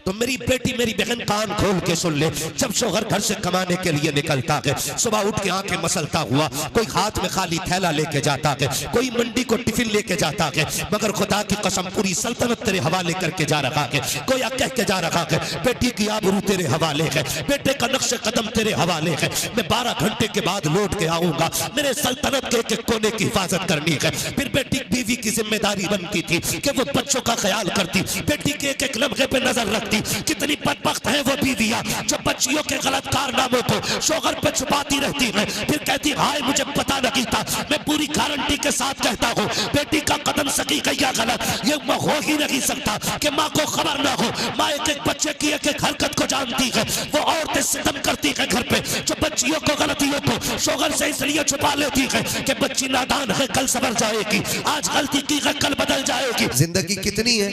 तो मेरी बेटी मेरी बहन कान खोल के सुन ले, जब शोहर घर से कमाने के लिए निकलता है, सुबह उठ के आंखें मसलता हुआ, कोई हाथ में खाली थैला लेके जाता है, कोई मंडी को टिफिन लेके जाता है, मगर खुदा की कसम पूरी सल्तनत तेरे हवाले करके जा रहा है। कोई कह के जा रहा है बेटी की आबरू तेरे हवाले है, बेटे का नक्शे कदम तेरे हवाले है, मैं 12 घंटे के बाद लौट के आऊंगा, मेरे सल्तनत के एक कोने की हिफाजत करनी है। फिर बेटी बीवी की जिम्मेदारी बनती थी कि वो बच्चों का ख्याल करती, बेटी के एक एक लम्हे पे नजर रखती। कितनी बदबख्त है वो बीवियां जो बच्चियों के गलत कारनामों को शोहर पे छुपाती रहती है, फिर कहती हाय मुझे पता नहीं था। मैं पूरी गारंटी के साथ कहता हूँ बेटी का कदम सही या गलत ये हो ही नहीं सकता कि माँ को खबर ना हो। माँ एक एक बच्चे की एक एक हरकत को जानती है, वो औरतें सितम करती है घर पे, जो बच्चियों को गलतियों को शोहर से इसलिए छुपा लेती है कि बच्ची नादान है, कल संभल जाएगी, आज गलती की है कल बदल जाएगी। जिंदगी कितनी है?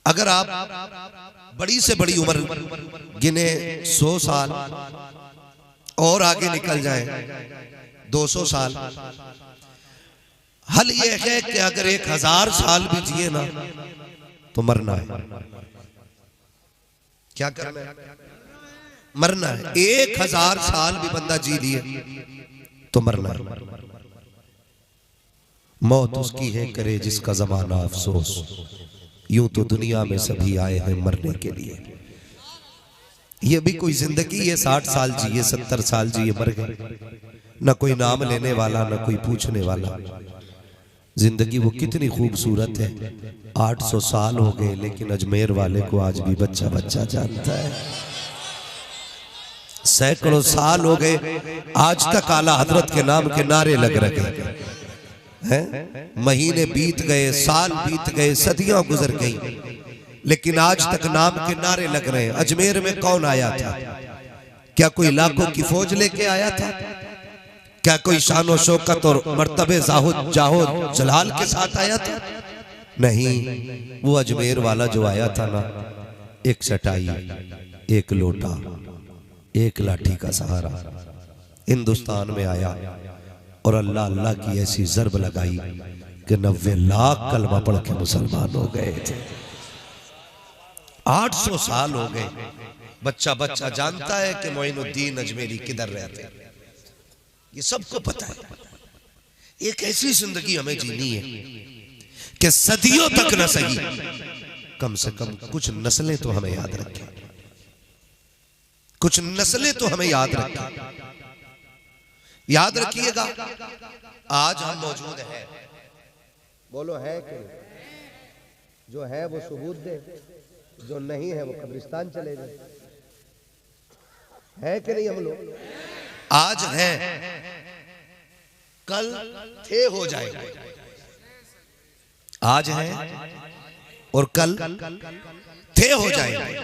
अगर आप बड़ी से बड़ी उम्र गिने 100 साल और आगे निकल जाए 200 साल, हल ये है कि अगर 1000 साल भी जिए ना तो मरना है। क्या करना है? मरना है। 1000 साल भी बंदा जी लिए तो मरना है। मौत उसकी है करे जिसका जमाना अफसोस, यूं तो दुनिया में सभी आए हैं मरने के लिए। ये भी कोई जिंदगी है? 60 साल जिए, 70 साल जिए, मर गए, न कोई नाम लेने वाला न कोई पूछने वाला। जिंदगी वो कितनी खूबसूरत है। 800 साल हो गए लेकिन अजमेर वाले को आज भी बच्चा बच्चा जानता है। सैकड़ों साल हो गए आज तक आला हजरत के नाम के नारे लग रहे हैं। महीने बीत गए, साल बीत गए, सदियां गुजर गई, लेकिन आज तक नाम के नारे लग रहे हैं। अजमेर में कौन आया था? क्या कोई लाखों की फौज लेके आया था? क्या कोई शानो शौकत और मर्तबे जाहो जलाल के साथ आया था? नहीं, वो अजमेर वाला जो आया था ना, एक चटाई, एक लोटा, एक लाठी का सहारा हिंदुस्तान में आया और अल्लाह अल्लाह की ऐसी ज़र्ब लगाई कि 90 लाख कलमा पढ़ के मुसलमान हो गए थे। 800 साल हो गए, बच्चा बच्चा जानता है कि मोइनुद्दीन अजमेरी किधर रहते हैं, ये सबको पता है। एक ऐसी जिंदगी हमें जीनी है कि सदियों तक न सही, कम से कम कुछ नस्लें तो हमें याद रखें, कुछ नस्लें तो हमें याद रखें। याद रखिएगा, आज हम मौजूद हैं, बोलो है कि जो है वो सबूत दे, जो नहीं है वो कब्रिस्तान चले जाए। है कि नहीं? हम लोग आज हैं, कल थे हो जाएंगे। आज हैं और कल थे हो जाएंगे,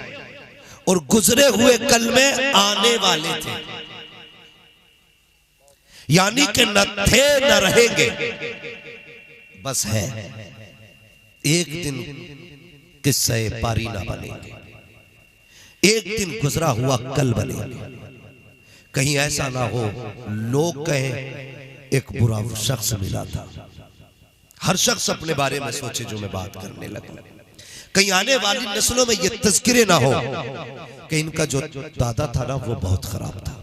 और गुजरे हुए कल में आने वाले थे, यानी कि न थे न रहेंगे, बस है। एक दिन किस्से पारी ना बनेंगे, एक दिन गुजरा हुआ कल बनेंगे। कहीं ऐसा ना हो लोग कहें एक बुरा शख्स मिला था। हर शख्स अपने बारे में सोचे जो मैं बात करने लगा। कहीं आने वाली नस्लों में ये तज़किरे ना हो कि इनका जो दादा था ना वो बहुत खराब था,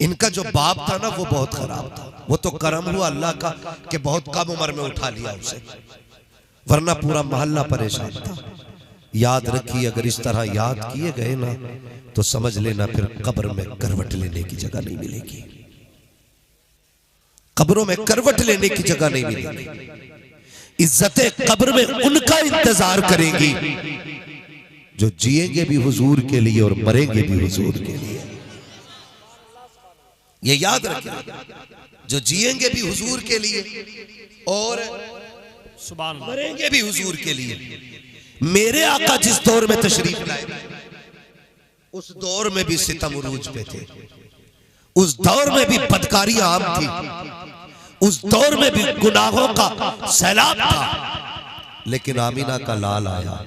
इनका जो बाप था ना वो बहुत खराब था। वो तो करम हुआ अल्लाह का कि बहुत कम उम्र में उठा लिया उसे, वरना पूरा मोहल्ला परेशान था। याद रखिए, अगर इस तरह याद किए गए ना तो समझ लेना फिर कब्र में करवट लेने की जगह नहीं मिलेगी, कब्रों में करवट लेने की जगह नहीं मिलेगी। इज्जतें कब्र में उनका इंतजार करेंगी जो जिएंगे भी हुजूर के लिए और मरेंगे भी हुजूर के लिए। ये याद रखिए, जो जिएंगे भी हुजूर के लिए और मरेंगे भी हुजूर के लिए। मेरे आका जिस दौर में तशरीफ लाए उस दौर में भी सितम उरूज पे थे, उस दौर में भी बदकारी आम थी, उस दौर में भी गुनाहों का सैलाब था। लेकिन आमीना का लाल आया,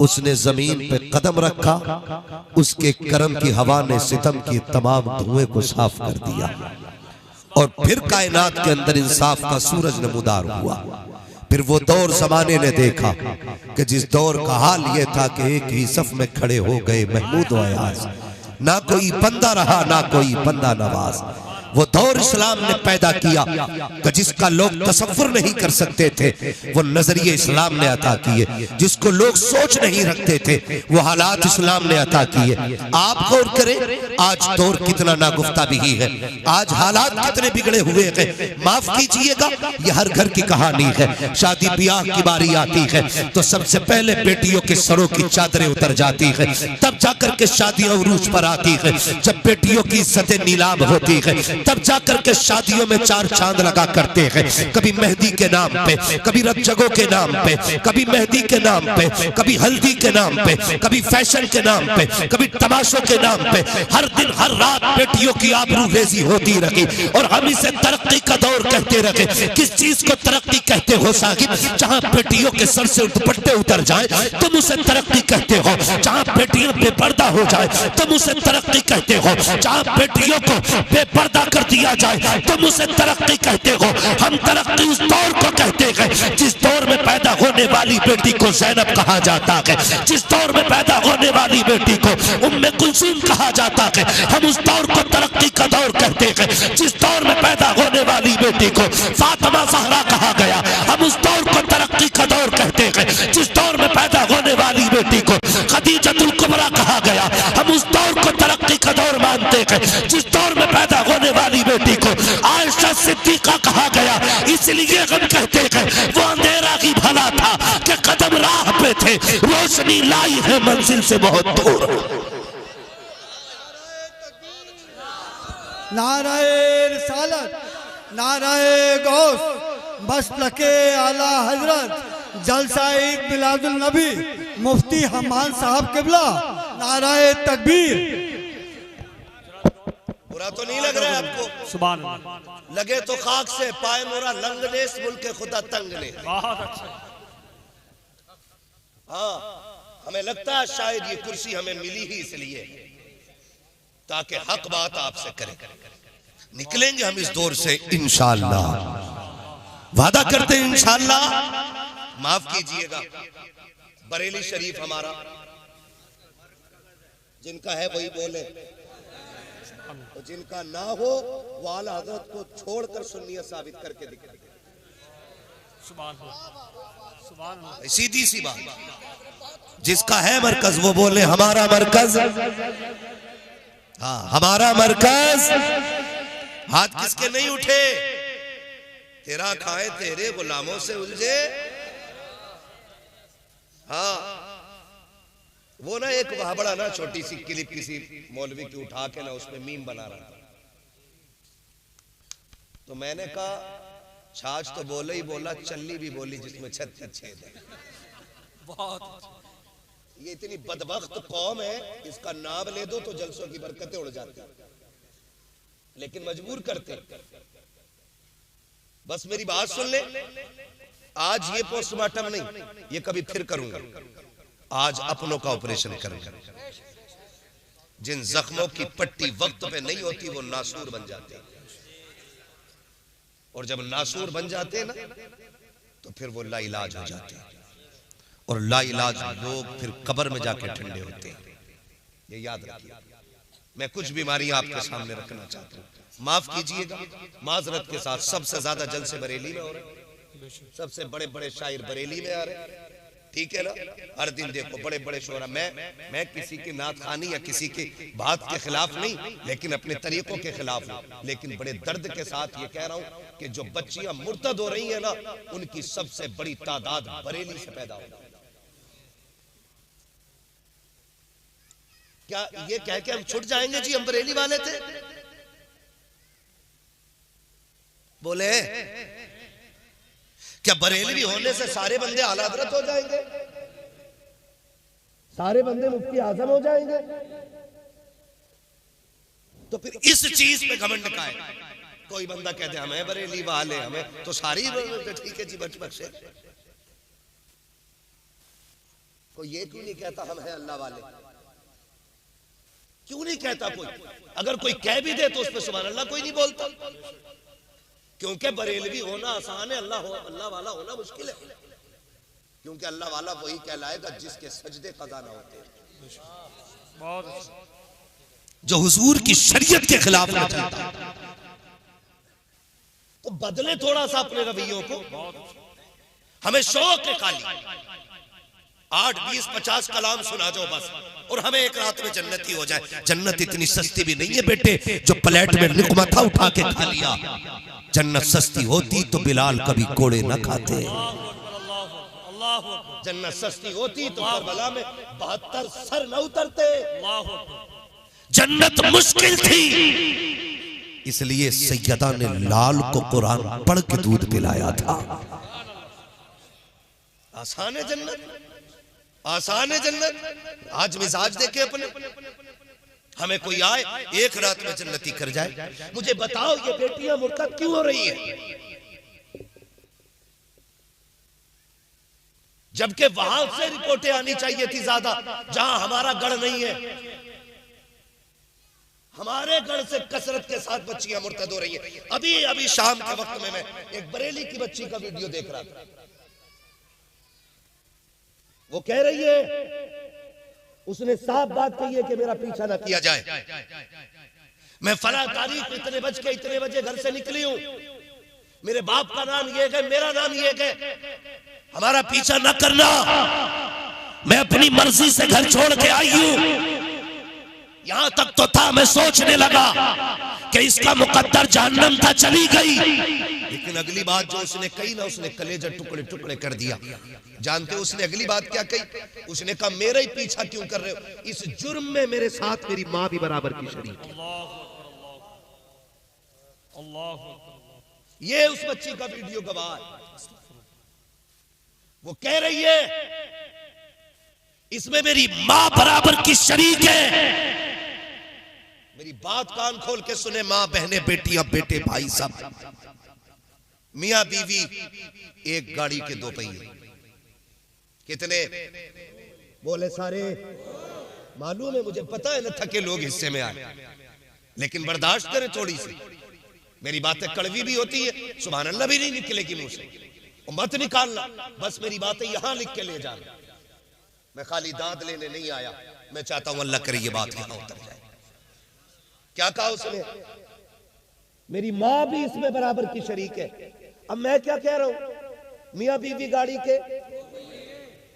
उसने जमीन पे कदम रखा, उसके करम की हवा ने सितम की तमाम धुएं को साफ कर दिया, और फिर कायनात के अंदर इंसाफ का सूरज नमूदार हुआ। फिर वो दौर जमाने ने देखा कि जिस दौर का हाल ये था कि एक ही सफ में खड़े हो गए महमूद व अयाज, ना कोई बंदा रहा ना कोई बंदा नवाज। वो दौर इस्लाम ने पैदा किया कि जिसका लोग तसव्वुर नहीं कर सकते थे, वो नजरिए इस्लाम ने अता किए। जिसको लोग सोच नहीं रखते थे, वो हालात इस्लाम ने अता किए। आप गौर करें, आज दौर कितना नागुफ्ता भी है, आज हालात कितने बिगड़े हुए हैं। माफ कीजिएगा, ये हर घर की कहानी है। शादी ब्याह की बारी आती है तो सबसे पहले बेटियों के सरों की चादरें उतर जाती है, तब जाकर के शादियां उरूज पर आती है। जब बेटियों की इज्जतें नीलाम होती है, तब जाकर के शादियों में चार चांद लगा करते हैं। कभी मेहंदी के नाम पे, कभी रबजगों के नाम पे, कभी मेहंदी के नाम पे, कभी हल्दी के नाम पे, कभी फैशन के नाम पे, कभी तमाशों के नाम पे। हर दिन हर रात बेटियों की आबरू रेजी होती रही और हम इसे तरक्की का दौर कहते रहे। किस चीज को तरक्की कहते हो साहिब? जहां बेटियों के सर से दुपट्टे उतर जाए तुम उसे तरक्की कहते हो। जहां बेटियां बेपर्दा हो जाए तुम उसे तरक्की कहते हो। जहां बेटियों को बेपर्दा कर दिया जाए तुम उसे तरक्की कहते हो। हम तरक्की उस दौर को कहते हैं जिस दौर में पैदा होने वाली बेटी को ज़ैनब कहा जाता है, जिस दौर में पैदा होने वाली बेटी को उम्मे कुलसूम कहा जाता है। हम उस दौर को तरक्की का दौर कहते हैं जिस दौर में पैदा होने वाली बेटी को फातिमा ज़हरा कहा गया। हम उस दौर को तरक्की का दौर कहते हैं जिस दौर में पैदा होने वाली बेटी को खदीजतुल कुबरा कहा गया। हम उस दौर को तरक्की का दौर मानते हैं जिस दौर में पैदा होने वाली बेटी को आयशा सिद्दीका कहा गया। इसलिए हम कहते हैं वो अंधेरा ही भला था कि कदम राह पे थे, रोशनी लाई है मंजिल से बहुत दूर। नाराए रिसालत, नाराए गौस, मसलके आला हजरत, जलसा-ए मिलादुल नबी, मुफ्ती हमान साहब किबला, नाराए तकबीर। बुरा तो नहीं लग रहा है आपको? सुभान अल्लाह। लगे तो खाक से पाए मोरा लंग ने इस मुल्क के खुदा तंग ने। बहुत अच्छा। हाँ, हमें लगता है शायद ये कुर्सी हमें मिली ही इसलिए ताकि हक बात आपसे करें। निकलेंगे हम इस दौर से इंशाअल्लाह, वादा करते हैं इंशाअल्लाह। माफ कीजिएगा, बरेली शरीफ हमारा जिनका है वही बोले, तो जिनका ना हो वो आला हजरत को छोड़कर सुन्नियत साबित करके दिखा। सुभान अल्लाह, सुभान अल्लाह। सीधी सी बात, जिसका है मरकज वो बोले हमारा मरकज। हाँ, हमारा मरकज। हाथ किसके नहीं उठे? तेरा खाए तेरे गुलामों से उलझे। हाँ, वो ना एक वहां बड़ा ना छोटी सी क्लिप किसी मौलवी की उठा के ना उसमें मीम बना रहा था। तो मैंने कहा छाछ तो बोले ही बोला, चल्ली भी बोली जिसमें 36 छेद है। बहुत ये इतनी बदबख्त कौम है, इसका नाम ले दो तो जलसों की बरकतें उड़ जाती, लेकिन मजबूर करते। बस मेरी बात सुन ले, आज ये पोस्टमार्टम नहीं, ये कभी फिर करूंगा। आज अपनों का ऑपरेशन करूंगा। जिन जख्मों की पट्टी वक्त पे नहीं होती वो नासूर बन जाते हैं, और जब नासूर बन जाते हैं ना तो फिर वो लाइलाज हो जाते हैं, और लाइलाज लोग फिर कब्र में जाके ठंडे होते हैं। ये याद रखिए। मैं कुछ बीमारियां आपके सामने रखना चाहता हूं, माफ कीजिएगा माजरत के साथ। सबसे ज्यादा जलसे बरेली में हो रहे, सबसे बड़े बड़े शायर बरेली में आ रहे, ठीक है ना। हर दिन देखो बड़े बड़े शोरा। मैं किसी की नातखानी या किसी की बात के खिलाफ नहीं, लेकिन अपने तरीकों के खिलाफ हूं। लेकिन बड़े दर्द के साथ ये कह रहा हूं कि जो बच्चियां मुर्तद हो रही है ना, उनकी सबसे बड़ी तादाद बरेली से पैदा हो। क्या ये कह के हम छुट जाएंगे जी हम बरेली वाले थे? बोले क्या बरेलवी होने से सारे बंदे आला हज़रत हो जाएंगे? सारे बंदे मुफ्ती आजम हो जाएंगे? तो फिर इस चीज पे घमंड का है। कोई बंदा कहते हमें बरेली वाले, हमें तो सारी ठीक है जी बच से। कोई ये क्यों नहीं कहता हम हैं अल्लाह वाले? क्यों नहीं कहता कोई? अगर कोई कह भी दे तो उस पर सुभान अल्लाह कोई नहीं बोलता। क्योंकि बरेलवी होना आसान है, अल्लाह वाला होना मुश्किल है। क्योंकि अल्लाह वाला वही कहलाएगा जिसके सजदे कज़ा ना होते, बहुत अच्छा। जो हुजूर की शरीयत के खिलाफ ना चलता। तो बदले थोड़ा सा अपने रवैयों को। हमें शौक है खाली 8, 20, 50 कलाम सुना जाओ बस, और हमें एक रात में जन्नती हो जाए। जन्नत इतनी सस्ती भी नहीं है बेटे, जो प्लेट में लुकमा था उठा के खा लिया। जन्नत सस्ती होती तो बिलाल कभी कोड़े न खाते। जन्नत सस्ती होती तो करबला में 72 सर न उतरते। जन्नत मुश्किल थी, इसलिए सैयदा ने लाल को कुरान पढ़ के दूध पिलाया था। आसान है जन्नत, आसान है जन्नत। आज मिजाज देखे अपने, हमें कोई आए एक रात में जन्नती कर जाए। मुझे बताओ ये बेटियां मुर्तद क्यों हो रही है, जबकि वहां से रिपोर्टें आनी चाहिए थी ज्यादा, जहां हमारा गढ़ नहीं है। हमारे गढ़ से कसरत के साथ बच्चियां मुर्तद हो रही है। अभी शाम के वक्त में मैं एक बरेली की बच्ची का वीडियो देख रहा था। वो कह रही है, उसने साफ बात कही है कि मेरा पीछा ना किया जाए। मैं फला तारीख इतने बजे घर से निकली हूं, मेरे बाप का नाम ये है, मेरा नाम ये है, हमारा पीछा ना करना। मैं अपनी मर्जी से घर छोड़ के आई हूं। यहां तक तो था मैं सोचने लगा कि इसका मुकद्दर जहन्नम था, चली गई। लेकिन अगली बात जो उसने कही ना, उसने कलेजा टुकड़े टुकड़े कर दिया। जानते हो उसने अगली बात क्या कही? उसने कहा मेरा ही पीछा क्यों कर रहे हो, इस जुर्म में मेरे साथ मेरी माँ भी बराबर की शरीक है। ये उस बच्ची का वीडियो गवाह है। वो कह रही है इसमें मेरी माँ बराबर की शरीक है। मेरी बात कान खोल के सुने, माँ बहने बेटियां बेटे भाई सब, मियां बीवी एक गाड़ी के 2 पहिए। कितने बोले? सारे। मालूम है, मुझे पता है ना थके लोग हिस्से में आए, लेकिन बर्दाश्त करें थोड़ी सी। मेरी बातें कड़वी भी होती है, सुभान अल्लाह भी नहीं निकलेगी मुंह से, मत निकालना। बस मेरी बातें यहां लिख के ले जाना। मैं खाली दांत लेने नहीं आया, मैं चाहता हूं अल्लाह करे ये बात यहां उतर जाए। क्या कहा उसने? मेरी माँ भी इसमें बराबर की शरीक है। अब मैं क्या कह रहा हूं, मियां बीवी गाड़ी के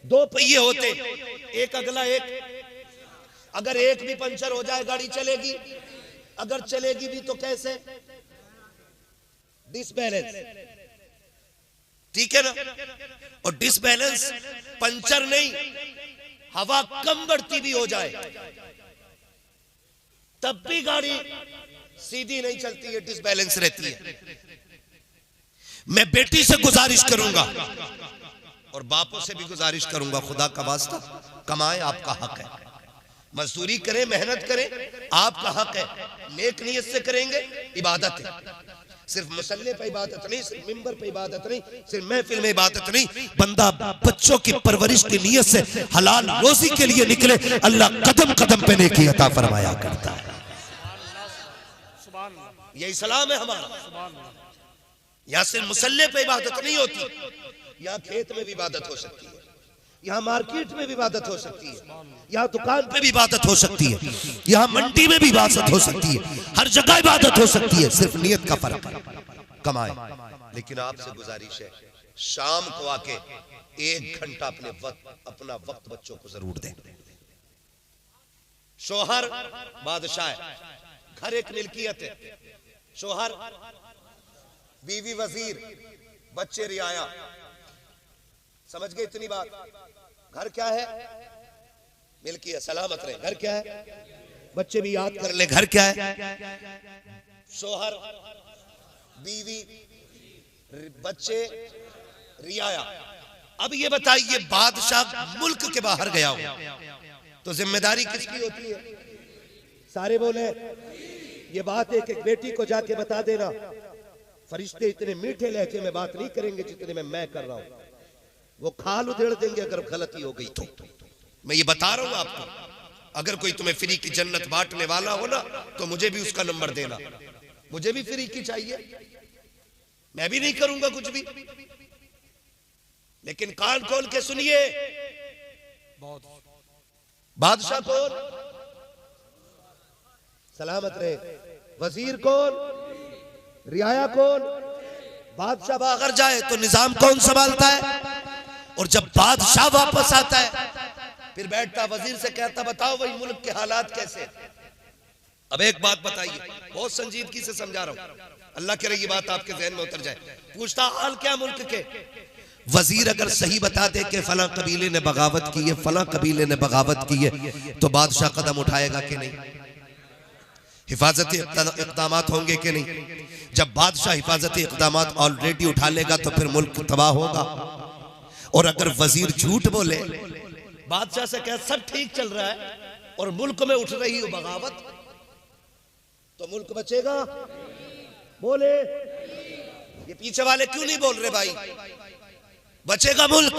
2 पहिए होते, एक अगला एक। अगर एक भी पंचर हो जाए गाड़ी चलेगी? अगर चलेगी भी तो कैसे? डिसबैलेंस, ठीक है ना? और डिसबैलेंस पंचर नहीं, हवा कम बढ़ती भी हो जाए तब भी गाड़ी सीधी नहीं चलती है, डिसबैलेंस रहती है। मैं बेटी से गुजारिश करूंगा और बापों से भी गुजारिश करूंगा, खुदा का वास्ता कमाएं, आपका हक है। मजदूरी करें, मेहनत करें, आपका हक है। नेक नियत से करेंगे, इबादत है। सिर्फ मसल्ले पे इबादत नहीं, सिर्फ मिंबर पे इबादत नहीं, सिर्फ महफिल में इबादत नहीं। बंदा बच्चों की परवरिश की नियत से हलाल रोजी के लिए निकले, अल्लाह कदम कदम पे नेकी अता फरमाया करता है। ये इस्लाम है हमारा। यहाँ सिर्फ मुसल्ले पे इबादत नहीं होती, यहाँ खेत में भी इबादत हो सकती है, यहाँ मार्केट में भी इबादत हो सकती है, यहाँ दुकान पे भी इबादत हो सकती है, यहाँ मंडी में भी इबादत हो सकती है, हर जगह इबादत हो सकती है। सिर्फ नियत का फर्क है। कमाए। लेकिन आपसे गुजारिश है, शाम को आके 1 घंटा अपना वक्त बच्चों को जरूर दें। शोहर बादशाह है, घर एक मिल्कियत है। शोहर, बीवी वजीर, बच्चे रियाया। समझ गए इतनी बात? घर क्या है? मिल्कियत, सलामत रहे। घर क्या है? बच्चे भी याद कर ले, घर क्या है? शोहर, बीवी, बच्चे, रियाया। अब ये बताइए, बादशाह मुल्क के बाहर गया हो तो जिम्मेदारी किसकी होती है? सारे बोले ये बात एक एक बेटी को जाके बता देना। फरिश्ते इतने मीठे लहजे में बात नहीं करेंगे जितने में मैं कर रहा हूं। वो खाल उधेड़ देंगे अगर गलती हो गई तो। मैं ये बता रहा हूं आपको, अगर कोई तुम्हें फ्री की जन्नत बांटने वाला हो ना, तो मुझे भी उसका नंबर देना। मुझे भी फ्री की चाहिए। मैं भी नहीं करूंगा कुछ भी, लेकिन कान खोल के सुनिए। बादशाह कौन? सलामत रहे। वजीर कौन? रियाया कौन? बादशाह अगर जाए तो निजाम कौन संभालता है? और जब बादशाह वापस आता है फिर बैठता वजीर से कहता बताओ वही मुल्क के हालात कैसे। अब एक बात बताइए, बहुत संजीदगी से समझा रहा हूं, अल्लाह करे ये बात आपके जहन में उतर जाए। पूछता हाल क्या मुल्क के? वजीर अगर सही बता दे कि फला कबीले ने बगावत की है, फला कबीले ने बगावत की है, तो बादशाह कदम उठाएगा कि नहीं? हिफाजती इक़दामात होंगे कि नहीं? जब बादशाह हिफाजती इक़दामात ऑलरेडी उठा लेगा तो फिर मुल्क तबाह होगा। और अगर वजीर झूठ बोले, बादशाह से कहे सब ठीक चल रहा है और मुल्क में उठ रही हो बगावत, तो मुल्क बचेगा? बोले ये पीछे वाले क्यों नहीं बोल रहे भाई? बचेगा मुल्क,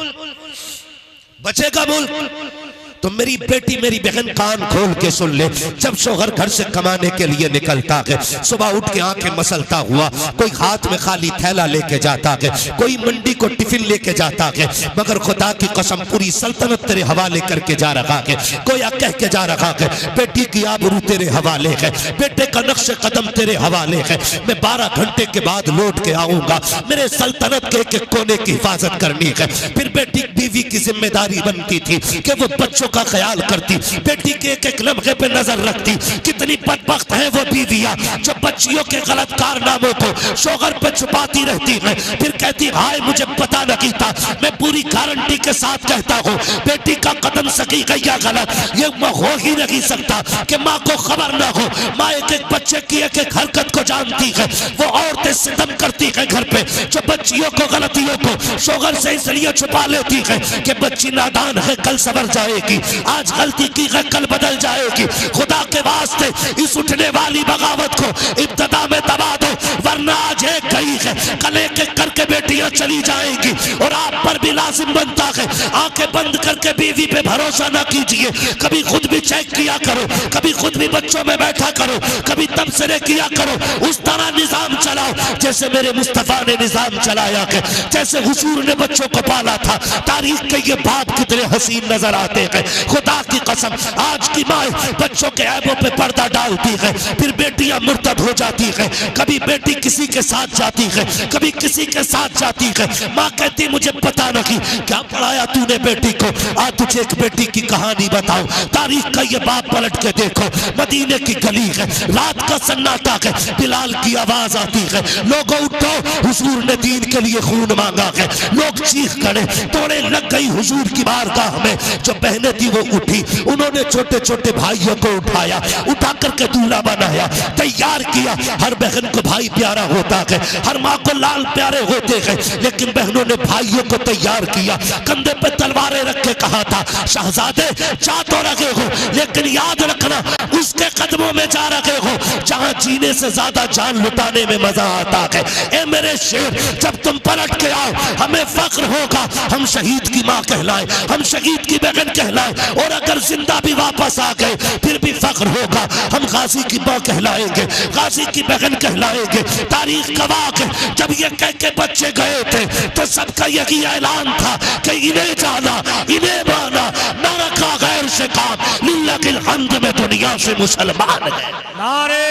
बचेगा मुल्क। तो मेरी बेटी मेरी बहन कान खोल के सुन ले, जब शोहर घर से कमाने के लिए निकलता है, सुबह उठ के आंखें मसलता हुआ, कोई हाथ में खाली थैला लेके जाता है, कोई मंडी को टिफिन लेके जाता है, मगर खुदा की कसम पूरी सल्तनत तेरे हवाले करके जा रहा है। कोई कह के जा रहा है बेटी की आबरू तेरे हवाले है, बेटे का नक्श कदम तेरे हवाले है, मैं 12 घंटे के बाद लौट के आऊंगा, मेरे सल्तनत के एक कोने की हिफाजत करनी है। फिर बेटी बीवी की जिम्मेदारी बनती थी कि वो बच्चों का ख्याल करती, बेटी के एक एक लम्हे पे नजर रखती। कितनी बदबख्त है वो बीवियां जो बच्चियों के गलत कारनामों को शोहर पे छुपाती रहती है, फिर कहती हाय मुझे पता नहीं था। मैं पूरी गारंटी के साथ कहता हूँ बेटी का कदम सकी गया गलत, ये हो ही नहीं सकता कि माँ को खबर ना हो। माँ एक एक बच्चे की एक एक हरकत को जानती है। वो औरतें सितम करती है घर पे जो बच्चियों को गलतियों को शोहर से इसलिए छुपा लेती है कि बच्ची नादान है, कल सवर जाएगी, आज गलती की है कल बदल जाएगी। खुदा के वास्ते इस उठने वाली बगावत को इब्तदा में दबा दो, वरना आज एक गई है कल एक एक करके बेटियां चली जाएंगी। और आप पर भी लाजिम बनता है आंखें बंद करके बीवी पे भरोसा ना कीजिए, कभी खुद भी चेक किया करो, कभी खुद भी बच्चों में बैठा करो, कभी तबसरे किया करो। उस तरह निजाम चलाओ जैसे मेरे मुस्तफा ने निजाम चलाया है, जैसे हुजूर ने बच्चों को पाला था। तारीख के ये बाप कितने हसीन नजर आते हैं। खुदा की कसम आज की माँ बच्चों के ऐबों पे पर्दा डालती है, फिर बेटियां मुर्तद हो जाती है। कभी बेटी किसी के साथ जाती है, कभी किसी के साथ जाती है। माँ कहती मुझे पता नहीं क्या पढ़ाया तूने बेटी को, आज तुझे एक बेटी की कहानी बताऊं। तारीख का ये बाप पलट के देखो, मदीने की गली है, रात का सन्नाटा है, बिलाल की आवाज आती है, लोगों उठो हुजूर ने दीन के लिए खून मांगा है। लोग चीख करे, तोड़े लग गई हुजूर की बारगाह में। जो बहनें थी वो उठी, उन्होंने छोटे छोटे भाइयों को उठाया, उठा करके दूल्हा बनाया, तैयार किया। हर बहन को भाई प्यारा होता है, हर माँ को लाल प्यारे होते हैं, लेकिन बहनों ने भाइयों को तैयार किया। कंधे पे तलवारें रख के कहा था शहजादे जा तो रहे हो, लेकिन याद रखना उसके कदमों में जा रहे हो जहां जीने से ज्यादा जान लुटाने में मजा आता है। ए मेरे शेर जब तुम पलट के आओ हमें फख्र होगा, हम शहीद की माँ कहलाए, हम शहीद की बहन कहलाए। और अगर जिंदा भी वापस आ गए फिर भी फख्र होगा, हम गाजी की माँ कहलाएंगे, गाजी की बहन कहलाएंगे। तारीख गवाह है जब ये कह के बच्चे गए थे तो सबका यही ऐलान था कि इन्हें जाना इन्हें माना, न रखा गैर से काम, लिल्लाहिल हम्द में दुनिया से मुसलमान है। नारे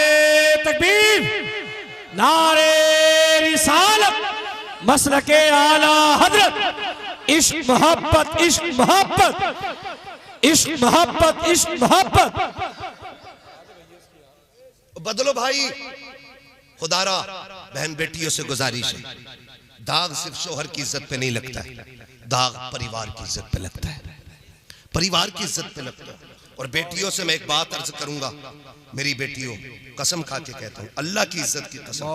तकबीर, नारे रिसालत, मसलके आला हजरत, इश्क मोहब्बत, इश्क मोहब्बत, इश्क मोहब्बत, इश्क मोहब्बत। बदलो भाई। खुदारा बहन बेटियों से गुजारिश है, दाग सिर्फ शोहर की इज्जत पे नहीं लगता है, दाग परिवार की इज्जत पे लगता है, परिवार की इज्जत पे लगता है। और बेटियों से मैं एक बात अर्ज करूंगा, मेरी बेटियों कसम खा के कहता हूं अल्लाह की इज्जत की कसम,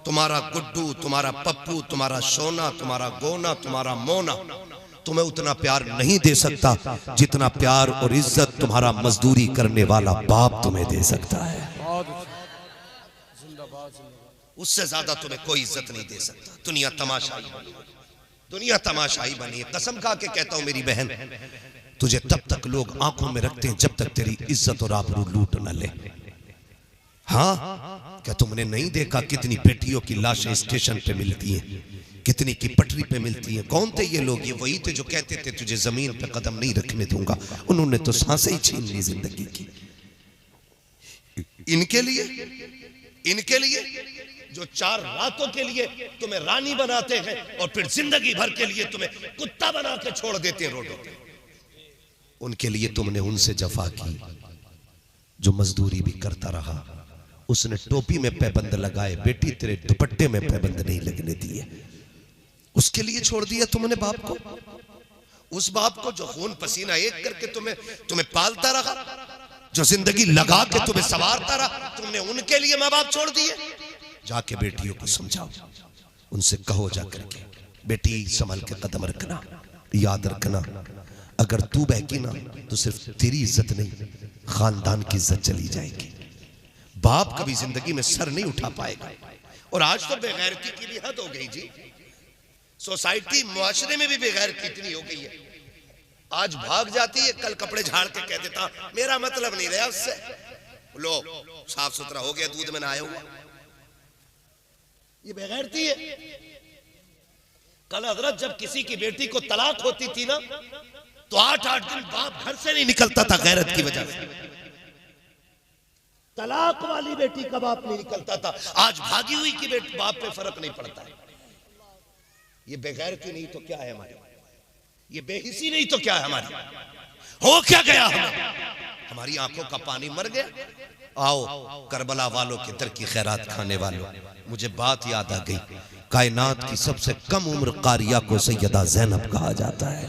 तुम्हारा गुड्डू, तुम्हारा पप्पू, तुम्हारा सोना, तुम्हारा गोना, तुम्हारा मोना तुम्हें उतना प्यार नहीं दे सकता जितना प्यार और इज्जत तुम्हारा मजदूरी करने वाला बाप तुम्हें दे सकता है। उससे ज्यादा तुम्हें कोई इज्जत नहीं दे सकता। दुनिया तमाशाई बनी, दुनिया तमाशाई बनी है। कसम खा के कहता हूं मेरी बहन, तुझे तब तक लोग आंखों में रखते हैं जब तक तेरी इज्जत और आबरू लूट न ले। हाँ क्या तुमने नहीं देखा कितनी बेटियों की लाशें स्टेशन पे मिलती हैं, कितनी की पटरी पे मिलती हैं? कौन थे ये लोग? ये वही थे जो कहते थे तुझे जमीन पे कदम नहीं रखने दूंगा। उन्होंने तो सांसें ही छीन ली जिंदगी की। इनके लिए जो 4 रातों के लिए तुम्हें रानी बनाते हैं और फिर जिंदगी भर के लिए तुम्हें कुत्ता बना के छोड़ देते हैं रोडों पे, उनके लिए तुमने उनसे जफा की। जो मजदूरी भी करता रहा, उसने टोपी में पैबंद लगाए, बेटी तेरे दुपट्टे में पैबंद नहीं लगने दिए, उसके लिए छोड़ दिया तुमने बाप को। उस बाप को जो खून पसीना एक करके तुम्हें पालता रहा, जो जिंदगी लगा के तुम्हें संवारता रहा, तुमने उनके लिए माँ बाप छोड़ दिए। जाके बेटियों को समझाओ, उनसे कहो जाकर के, बेटी संभल के कदम रखना, याद रखना, अगर तू बहकी ना तो सिर्फ तेरी इज्जत नहीं, खानदान की इज्जत चली जाएगी। बाप कभी जिंदगी में सर नहीं उठा पाएगा। और आज तो बेगैरती की भी हद हो गई जी। सोसाइटी मुआशरे में भी बेगैरती इतनी हो गई है, आज भाग जाती है, कल कपड़े झाड़ के कह देता मेरा मतलब नहीं रहा उससे, लो साफ सुथरा हो गया, दूध में नहाया हुआ। ये बेगैरती है। कल हजरत जब किसी की बेटी को तलाक होती थी ना, तो 8-8 दिन बाप घर से नहीं निकलता था गैरत की वजह से। तलाक वाली बेटी का बाप नहीं निकलता था। आज भागी हुई की बेटी बाप पे फर्क नहीं पड़ता है। ये बेगैरती नहीं तो क्या है हमारी, ये बेहिसी नहीं तो क्या है हमारी। हो क्या गया हमें? हमारी आंखों का पानी मर गया। आओ करबला वालों के दर की खैरात खाने वालों, मुझे बात याद आ गई। कायनात की सबसे कम उम्र कारिया को सैयदा ज़ैनब कहा जाता है।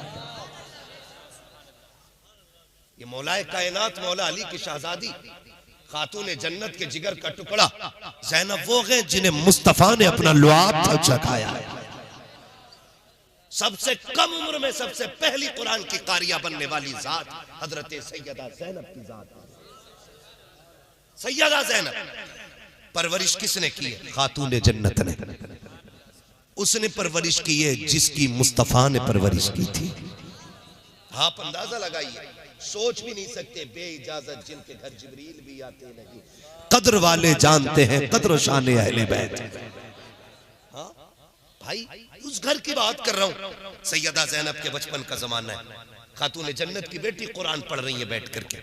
ये मौलाए कायनात मौला अली की शहजादी, खातून जन्नत के जिगर का टुकड़ा ज़ैनब वो है जिन्हें मुस्तफा ने अपना लुआब तक चखाया है। सबसे कम उम्र में सबसे पहली कुरान की कारिया बनने वाली जात हजरत सैयदा ज़ैनब की जात। सैयदा ज़ैनब परवरिश किसने की है? खातून जन्नत ने। उसने परवरिश की है जिसकी मुस्तफा ने परवरिश की थी। आप अंदाजा लगाइए, सोच भी नहीं सकते, बेइजाजत जिनके घर जिब्रील भी आते नहीं। कद्र वाले जानते हैं कद्र शान अहले बैत। हाँ भाई, उस घर की बात कर रहा हूं। सैयदा ज़ैनब के बचपन का जमाना है। खातून जन्नत की बेटी कुरान पढ़ रही है बैठ करके,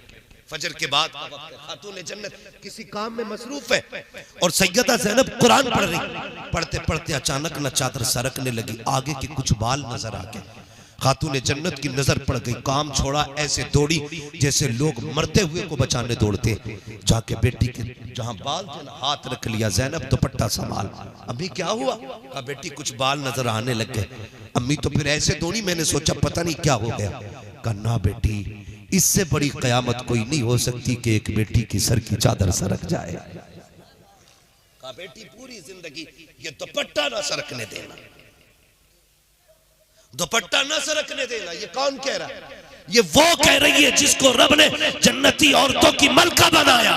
फजर के बाद का वक्त है। खातून जन्नत किसी काम में मसरूफ है और सैयदा ज़ैनब कुरान पढ़ रही। पढ़ते पढ़ते अचानक न चादर सरकने लगी, आगे के कुछ बाल नजर आ गए। खातून जन्नत की नजर पड़ गई, काम छोड़ा, ऐसे दौड़ी जैसे लोग मरते हुए को बचाने दौड़ते। जाके बेटी के जहां बाल थे ना, हाथ रख लिया। ज़ैनब दुपट्टा संभाल। अम्मी क्या हुआ? कहा बेटी कुछ बाल नजर आने लग गए। अम्मी तो फिर ऐसे दौड़ी, मैंने सोचा पता नहीं क्या हो गया। कहा ना बेटी, इससे बड़ी कयामत कोई नहीं हो सकती कि एक बेटी की सर की चादर सरक जाए। कहा बेटी पूरी जिंदगी ये दुपट्टा ना सरकने देना, दुपट्टा न सरकने देना। ये कौन कह रहा है? ये वो कह रही है जिसको रब ने जन्नती औरतों की मलका बनाया।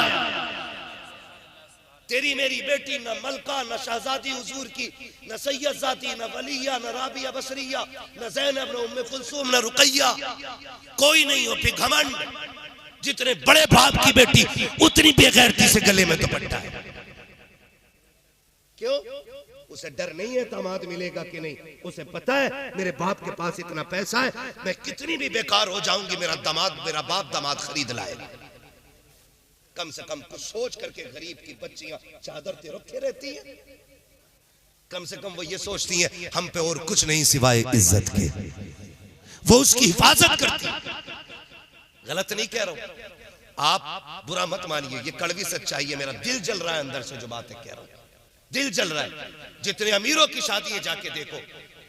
तेरी मेरी बेटी न मलका, न शहजादी हुजूर की, न सैयदजादी, न वलिया, न राबिया बसरिया, न ज़ैनब, न उम्मे कुलसूम, न रुकैया, कोई नहीं हो। फिर घमंड, जितने बड़े बाप की बेटी उतनी बेगैरती से गले में दुपट्टा है। क्यों? उसे डर नहीं है दामाद मिलेगा कि नहीं। उसे पता है मेरे बाप के पास इतना पैसा है, मैं कितनी भी बेकार हो जाऊंगी, मेरा बाप दामाद खरीद लाएगा। कम से कम कुछ सोच करके गरीब की बच्चियां चादर ते रखे रहती हैं। कम से कम वो ये सोचती हैं हम पे और कुछ नहीं सिवाय इज्जत के। वो उसकी हिफाजत करती है। गलत नहीं कह रहा हूं, आप बुरा मत मानिए, ये कड़वी सच्चाई है। मेरा दिल जल रहा है अंदर से जो बातें कह रहा हूं, दिल जल रहा है। जितने अमीरों की शादी जाके देखो,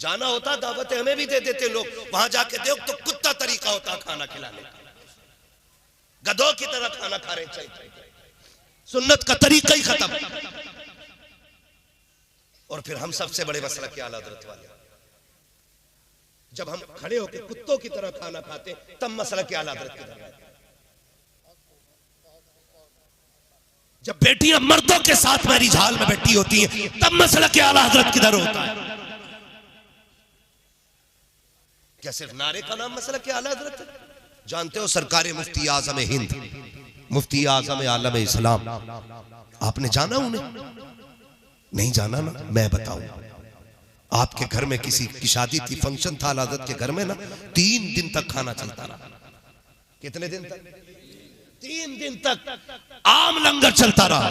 जाना होता दावतें हमें भी दे देते लोग, वहां जाके देखो तो कुत्ता तरीका होता खाना खिलाने का, गधों की तरह खाना खा रहे चाहिए, सुन्नत का तरीका ही खत्म। और फिर हम सबसे बड़े मसला के आला हज़रत वाले, जब हम खड़े होकर कुत्तों की तरह खाना खाते तब मसला के आला हज़रत किधर है? जब बेटियां मर्दों के साथ मैरिज हाल में बैठी होती हैं तब मसला के आला हज़रत किधर होता है? क्या सिर्फ नारे का नाम मसला के आला हज़रत है? जानते हो सरकार मुफ्ती आज़म हिंद मुफ्ती आज़म आलम इस्लाम, आपने जाना उन्हें? नहीं जाना ना, मैं बताऊं। आपके घर में किसी की शादी थी, फंक्शन था हज़रत के घर में ना, 3 दिन तक खाना चलता रहा। कितने दिन तक? 3 दिन तक आम लंगर चलता रहा,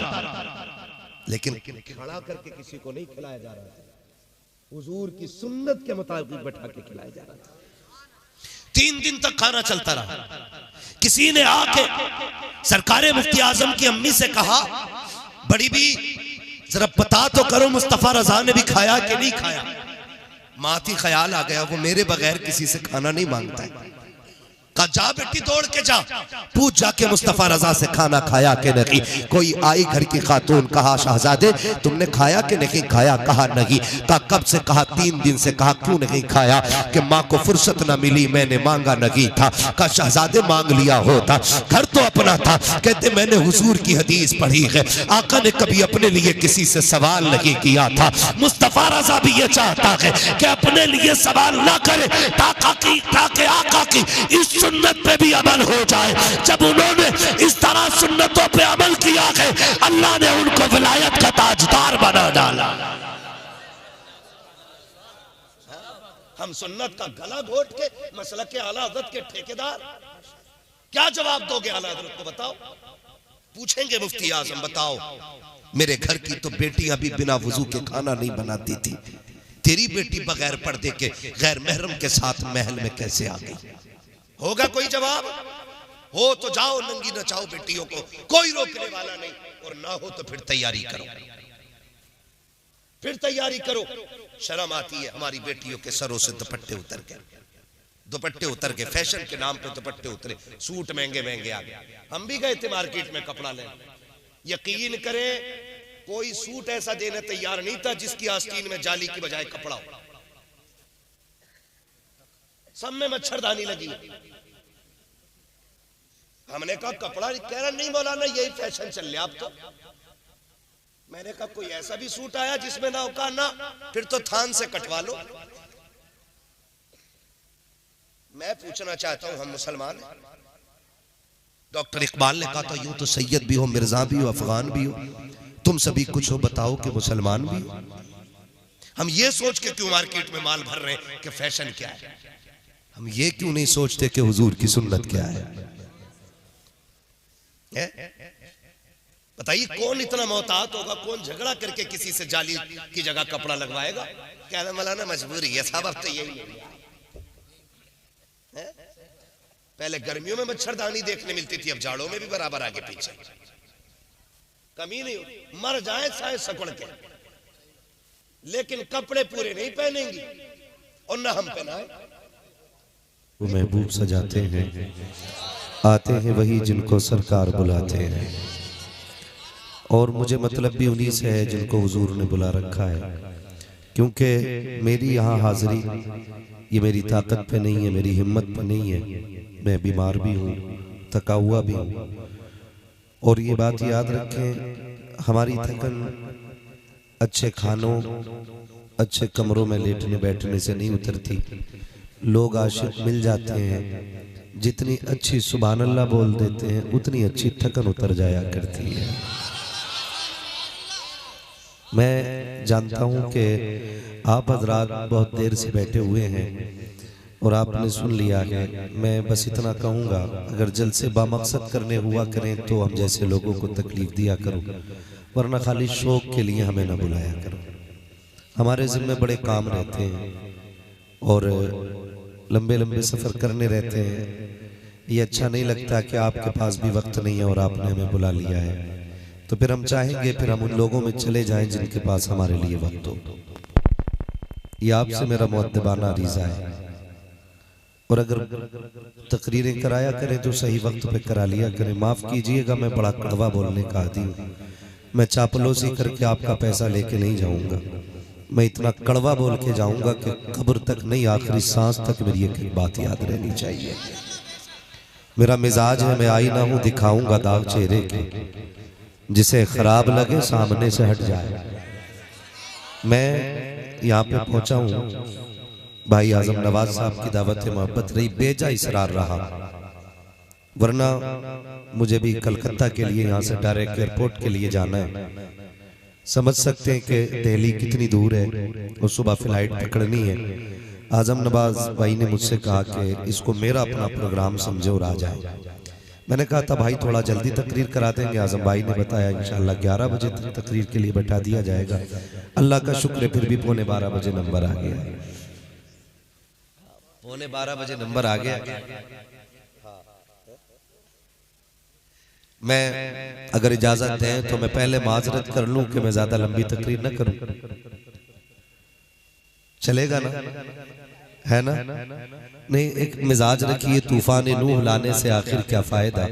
लेकिन खड़ा करके किसी को नहीं खिलाया जा रहा था, हुजूर की सुन्नत के मुताबिक बैठा के खिलाया जा रहा था। 3 दिन तक खाना चलता रहा। किसी ने आके सरकारे मुफ्ती आजम की अम्मी से कहा, बड़ी भी जरा बता तो करो मुस्तफा रजा ने भी खाया कि नहीं खाया। माती ख्याल आ गया, वो मेरे बगैर किसी से खाना नहीं मांगता है। कहा जा बेटी दौड़ के जा, पूछ जाके मुस्तफा रजा से खाना खाया कि नहीं। कोई आई घर की खातून, कहा शहजादे तुमने खाया कि नहीं खाया? कहा नहीं। कहा कब से? कहा 3 दिन से। कहा क्यों नहीं खाया? कि माँ को फुर्सत न मिली, मैंने मांगा नहीं था। कहा शहजादे मांग लिया होता, घर तो अपना था। कहते मैंने हुजूर की हदीस पढ़ी है, आका ने कभी अपने लिए किसी से सवाल नहीं किया था। मुस्तफा रजा भी ये चाहता है कि अपने लिए सवाल ना करे, ताकि आका की इस सुन्नत पे भी अमल हो जाए। जब उन्होंने इस तरह सुन्नतों पे अमल किया है, अल्लाह ने उनको विलायत का ताजदार बना डाला। हम सुन्नत का गला घोट के मसलक के आला हज़रत के ठेकेदार, क्या जवाब दोगे आला हज़रत को? बताओ। पूछेंगे मुफ्ती आजम, बताओ मेरे घर की तो बेटियां भी बिना वजू के खाना नहीं बनाती थी, तेरी बेटी बगैर पर्दे के गैर महरम के साथ महल में कैसे आ गई? होगा कोई जवाब? हो तो जाओ नंगी नचाओ बेटियों को, कोई रोकने वाला नहीं। और ना हो तो फिर तैयारी करो, फिर तैयारी करो। शर्म आती है हमारी बेटियों के सरों से दुपट्टे उतर के, दुपट्टे उतर के, फैशन के नाम पे दुपट्टे उतरे, सूट महंगे महंगे आ गए। हम भी गए थे मार्केट में कपड़ा लेने, यकीन करें कोई सूट ऐसा देने तैयार नहीं था जिसकी आस्तीन में जाली की बजाय कपड़ा हो। सब में मच्छरदानी लगी। हमने कहा कपड़ा, कह रहा नहीं मौलाना यही फैशन चल रहा अब तो। मैंने कहा कोई ऐसा भी सूट आया जिसमें ना होगा ना, फिर तो थान से कटवा लो। मैं पूछना चाहता हूं, हम मुसलमान हैं। डॉक्टर इकबाल ने कहा था यूं तो सैयद भी हो, मिर्जा भी हो, अफगान भी हो, तुम सभी कुछ हो, बताओ कि मुसलमान भी हो। हम ये सोच के क्यों मार्केट में माल भर रहे हैं कि फैशन क्या है? हम ये क्यों नहीं सोचते कि हुजूर की सुन्नत क्या है? बताइए कौन इतना मोहतात होगा, कौन झगड़ा करके किसी से जाली की जगह कपड़ा लगवाएगा? क्या मौलाना मजबूरी है साहब, अब तो यही है। पहले गर्मियों में मच्छरदानी देखने मिलती थी, अब जाड़ों में भी बराबर आगे पीछे, कमी नहीं होती। मर जाए साए सकुड़ के, लेकिन कपड़े पूरे नहीं पहनेंगी और न हम पहनाए। वो महबूब सजाते हैं, आते हैं वही जिनको सरकार बुलाते हैं। और मुझे मतलब भी उन्हीं से है जिनको हुजूर ने बुला रखा है, क्योंकि मेरी यहाँ हाजिरी ये मेरी ताकत पे नहीं है, मेरी हिम्मत पे नहीं है। मैं बीमार भी हूँ, थका हुआ भी हूँ। और ये बात याद रखें, हमारी थकन अच्छे खानों, अच्छे कमरों में लेटने बैठने से नहीं उतरती। लोग आशिक मिल जाते हैं, जितनी अच्छी सुभान अल्लाह बोल देते हैं उतनी अच्छी थकन उतर जाया करती है। मैं जानता हूं कि आप हजरात बहुत देर से बैठे हुए हैं और आपने सुन लिया है। मैं बस इतना कहूँगा, अगर जलसे बामकसद करने हुआ करें तो हम जैसे लोगों को तकलीफ दिया करो, वरना खाली शौक के लिए हमें न बुलाया करो। हमारे ज़िम्मे बड़े काम रहते हैं और लंबे लंबे सफ़र करने रहते हैं। ये अच्छा नहीं लगता कि आपके पास भी वक्त नहीं है और आपने हमें बुला लिया है, तो फिर हम चाहेंगे फिर हम उन लोगों में चले जाएं जिनके पास हमारे लिए वक्त हो। ये आपसे मेरा मुअद्दबाना अरीज़ा है। और अगर तकरीरें कराया करें तो सही वक्त पे करा लिया करें। माफ़ कीजिएगा, मैं बड़ा कड़वा बोलने का आदी हूँ। मैं चापलूसी करके आपका पैसा लेके नहीं जाऊँगा, मैं इतना कड़वा बोल के जाऊँगा कि कब्र तक नहीं, आखिरी सांस तक मेरी एक बात याद रहनी चाहिए। मेरा मिजाज है, मैं आईना हूँ, दिखाऊंगा दाग चेहरे के, जिसे खराब लगे सामने से हट जाए। मैं यहाँ पे पहुँचा हूँ, भाई आजम नवाज साहब की दावत मोहब्बत रही, बेजा इसरार रहा। वरना मुझे भी कलकत्ता के लिए यहाँ से डायरेक्ट एयरपोर्ट के लिए जाना है। समझ सकते हैं कि दिल्ली कितनी दूर है और सुबह फ्लाइट पकड़नी है। आजम नवाज भाई ने मुझसे कहा कि इसको मेरा अपना प्रोग्राम समझे और आ जाए। मैंने कहा था भाई थोड़ा जल्दी तकरीर करा देंगे। आजम भाई ने बताया इंशाल्लाह 11 बजे तकरीर के लिए बैठा दिया जाएगा। अल्लाह का शुक्र है फिर भी 11:15 बजे नंबर आ गया। 11:15 बजे नंबर आ गया। मैं अगर इजाजत दें तो मैं पहले माजरत कर लूं कि मैं ज्यादा लंबी तकरीर न करूं। चलेगा ना? है ना? नहीं, एक मिजाज रखिए, तूफान नूह लाने से आखिर क्या फायदा।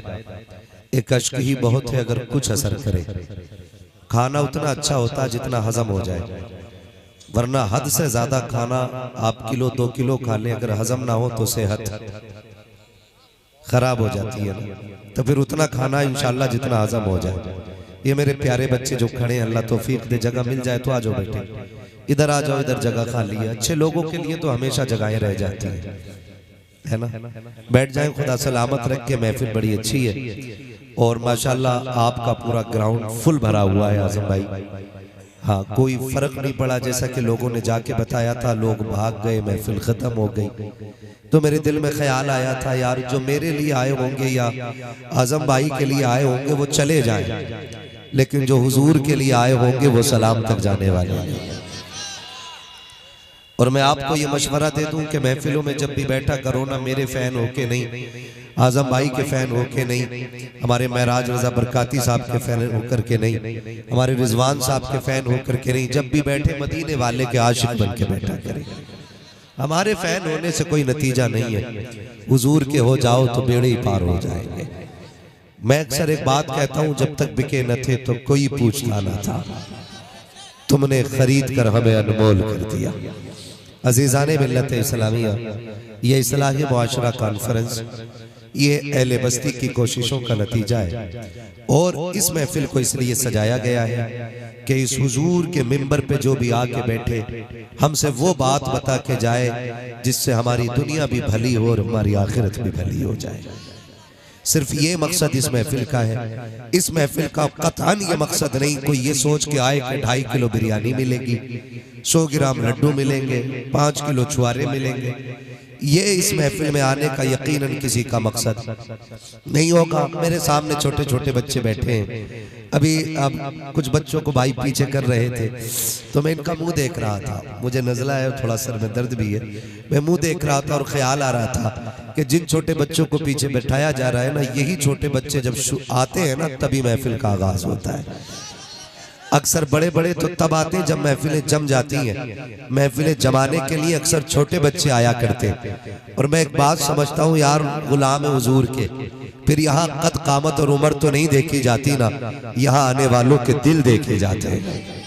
एक अश्क ही बहुत है अगर कुछ असर करे। खाना उतना अच्छा होता जितना हजम हो जाए, वरना हद से ज्यादा खाना आप किलो 2 किलो खा लें, अगर हजम ना हो तो सेहत खराब हो जाती है ना। तो फिर उतना खाना इंशाल्लाह जितना हजम हो जाए। ये मेरे प्यारे बच्चे जो खड़े हैं, अल्लाह तौफीक दे, जगह मिल जाए तो आ जाओ बेटे, इधर आ जाओ, इधर जगह खाली है। अच्छे लोगों के लिए तो हमेशा जगहें रह जाती हैं, है ना? बैठ जाए, खुदा सलामत रख के। महफिल बड़ी अच्छी है और माशाल्लाह आपका पूरा ग्राउंड फुल भरा हुआ है आजम भाई। हाँ, कोई फर्क नहीं पड़ा। जैसा कि लोगों ने जाके बताया था, लोग भाग गए, महफिल खत्म हो गई। तो मेरे दिल में ख्याल आया था यार, जो मेरे लिए आए होंगे या आजम भाई के लिए आए होंगे वो चले जाएं, लेकिन जो हुजूर के लिए आए होंगे वो सलाम तक जाने वाले हैं। और मैं आपको ये मशवरा दे दूं कि महफिलों में जब भी बैठा करो ना, मेरे फैन होके नहीं, आजम भाई के फैन होके नहीं, हमारे महराज रजा बरकाती साहब के फैन होकर के नहीं, हमारे रिजवान साहब के फैन होकर के नहीं, जब भी बैठे मदीने वाले के आशिक बन के बैठा करें। हमारे फैन होने से कोई नतीजा नहीं है। हुजूर के हो जाओ तो बेड़े ही पार हो जाएंगे। मैं अक्सर एक बात कहता हूं, जब तक बिके न थे तो कोई पूछता न था, तुमने खरीद कर हमें अनमोल कर दिया। अजीज़ाने मिल्लत इस्लामिया, ये इस्लाही मुआशरा कॉन्फ्रेंस ये अहले बस्ती की कोशिशों का नतीजा है। और इस महफिल को इसलिए सजाया गया है कि इस हुजूर के मिंबर पे जो भी आके बैठे, हमसे वो बात बता के जाए जिससे हमारी दुनिया भी भली हो और हमारी आखिरत भी भली हो जाए। सिर्फ ये मकसद इस महफिल का है। इस महफिल का कतई ये मकसद नहीं कोई ये सोच के आए कि 2.5 किलो बिरयानी मिलेगी, 100 ग्राम लड्डू मिलेंगे, 5 किलो छुआरे मिलेंगे। ये इस महफिल में आने का यकीनन किसी का मकसद नहीं होगा। मेरे सामने छोटे छोटे बच्चे बैठे हैं। अभी अब कुछ बच्चों को भाई पीछे कर रहे थे तो मैं इनका मुंह देख रहा था। मुझे नज़ला है, थोड़ा सर में दर्द भी है। मैं मुंह देख रहा था और ख्याल आ रहा था कि जिन छोटे बच्चों को पीछे बैठाया जा रहा है ना, यही छोटे बच्चे जब आते हैं ना तभी महफिल का आगाज होता है। अक्सर बड़े बड़े तो तब आते हैं जब महफिलें जम जाती हैं। महफिलें जमाने के लिए अक्सर छोटे बच्चे आया करते हैं। और मैं एक बात समझता हूँ यार, गुलाम हुजूर के फिर यहाँ कद कामत और उम्र तो नहीं देखी जाती ना, यहाँ आने वालों के दिल देखे जाते हैं।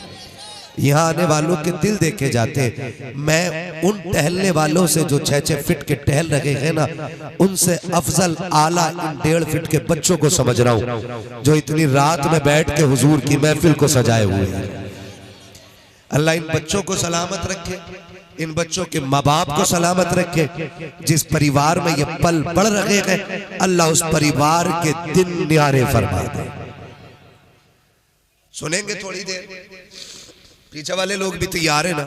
यहाँ आने वालों के दिल देखे जाते हैं। मैं उन टहलने वालों से जो 6-6 फीट के टहल रहे हैं ना, उनसे अफजल आला इन 1.5 फीट के बच्चों को समझ रहा हूँ जो इतनी रात में बैठ के हुजूर की महफिल को सजाए हुए हैं। अल्लाह इन बच्चों को सलामत रखे, इन बच्चों के माँ बाप को सलामत रखे। जिस परिवार में ये पल बढ़ रहे हैं, अल्लाह उस परिवार के दिन न्यारे फरमा दे। सुनेंगे थोड़ी देर, पीछे वाले लोग भी तैयार है ना।